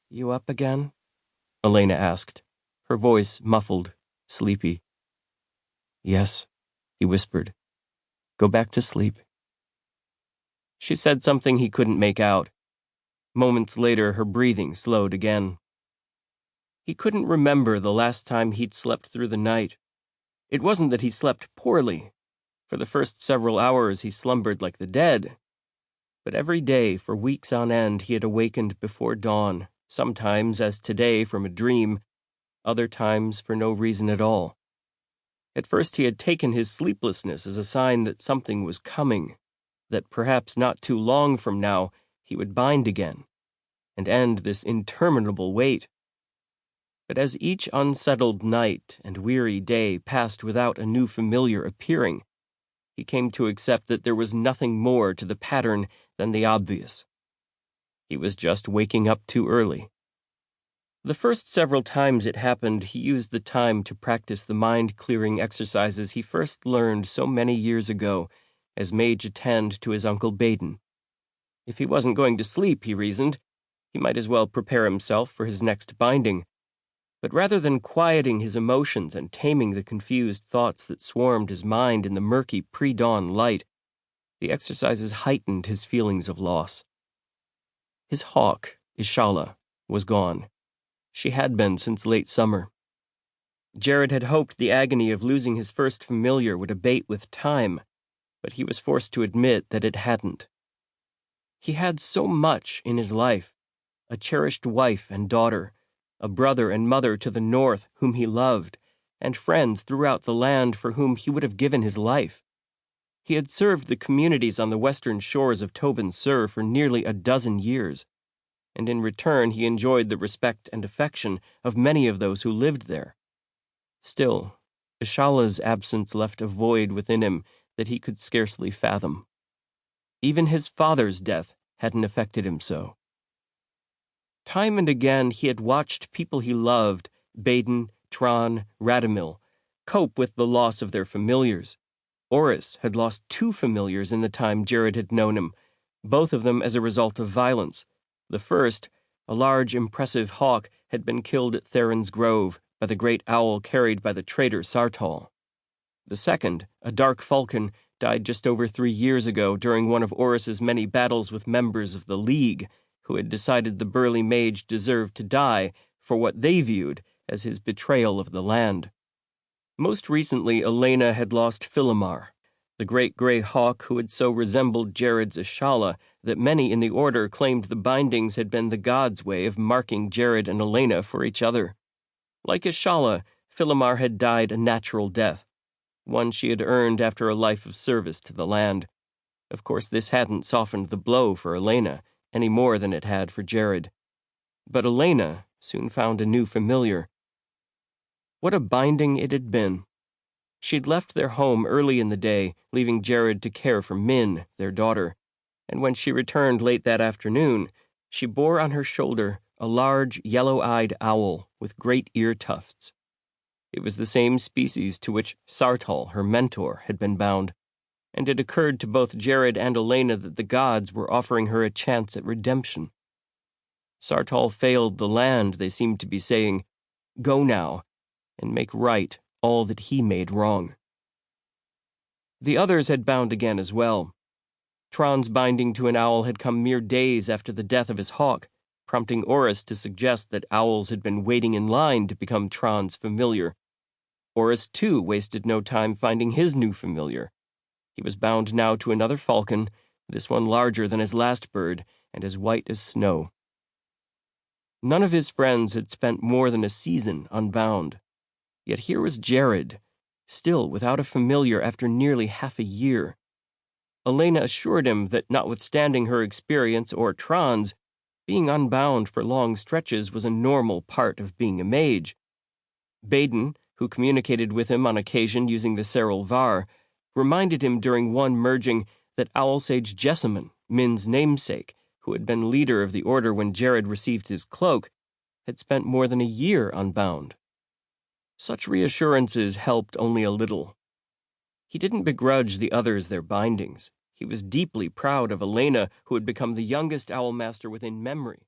"You up again?" Elena asked, her voice muffled, sleepy. "Yes," he whispered. "Go back to sleep." She said something he couldn't make out. Moments later, her breathing slowed again. He couldn't remember the last time he'd slept through the night. It wasn't that he slept poorly. For the first several hours, he slumbered like the dead. But every day, for weeks on end, he had awakened before dawn, sometimes, as today, from a dream, other times for no reason at all. At first he had taken his sleeplessness as a sign that something was coming, that perhaps not too long from now he would bind again, and end this interminable wait. But as each unsettled night and weary day passed without a new familiar appearing, he came to accept that there was nothing more to the pattern than the obvious. He was just waking up too early. The first several times it happened, he used the time to practice the mind-clearing exercises he first learned so many years ago as mage attend to his Uncle Baden. If he wasn't going to sleep, he reasoned, he might as well prepare himself for his next binding. But rather than quieting his emotions and taming the confused thoughts that swarmed his mind in the murky pre-dawn light, the exercises heightened his feelings of loss. His hawk, Ishala, was gone. She had been since late summer. Jaryd had hoped the agony of losing his first familiar would abate with time, but he was forced to admit that it hadn't. He had so much in his life, a cherished wife and daughter, a brother and mother to the north whom he loved, and friends throughout the land for whom he would have given his life. He had served the communities on the western shores of Tobyn-Ser for nearly a dozen years, and in return he enjoyed the respect and affection of many of those who lived there. Still, Ishala's absence left a void within him that he could scarcely fathom. Even his father's death hadn't affected him so. Time and again he had watched people he loved, Baden, Tron, Radamil, cope with the loss of their familiars. Orris had lost 2 familiars in the time Jaryd had known him, both of them as a result of violence. The first, a large, impressive hawk, had been killed at Theron's Grove by the great owl carried by the traitor Sartall. The second, a dark falcon, died just over 3 years ago during one of Orris's many battles with members of the League, who had decided the burly mage deserved to die for what they viewed as his betrayal of the land. Most recently, Elena had lost Philimar, the great gray hawk who had so resembled Jaryd's Ishala that many in the Order claimed the bindings had been the gods' way of marking Jaryd and Elena for each other. Like Ishala, Philimar had died a natural death, one she had earned after a life of service to the land. Of course, this hadn't softened the blow for Elena, any more than it had for Jaryd. But Elena soon found a new familiar. What a binding it had been. She'd left their home early in the day, leaving Jaryd to care for Min, their daughter, and when she returned late that afternoon, she bore on her shoulder a large, yellow-eyed owl with great ear tufts. It was the same species to which Sartall, her mentor, had been bound, and it occurred to both Jaryd and Elena that the gods were offering her a chance at redemption. Sartall failed the land, they seemed to be saying, "Go now, and make right all that he made wrong." The others had bound again as well. Tron's binding to an owl had come mere days after the death of his hawk, prompting Orris to suggest that owls had been waiting in line to become Tron's familiar. Orris, too, wasted no time finding his new familiar. He was bound now to another falcon, this one larger than his last bird and as white as snow. None of his friends had spent more than a season unbound. Yet here was Jaryd, still without a familiar after nearly half a year. Elena assured him that notwithstanding her experience or Tron's, being unbound for long stretches was a normal part of being a mage. Baden, who communicated with him on occasion using the Seral Var, reminded him during one merging that Owl Sage Jessamine, Min's namesake, who had been leader of the Order when Jaryd received his cloak, had spent more than a year unbound. Such reassurances helped only a little. He didn't begrudge the others their bindings. He was deeply proud of Elena, who had become the youngest Owlmaster within memory.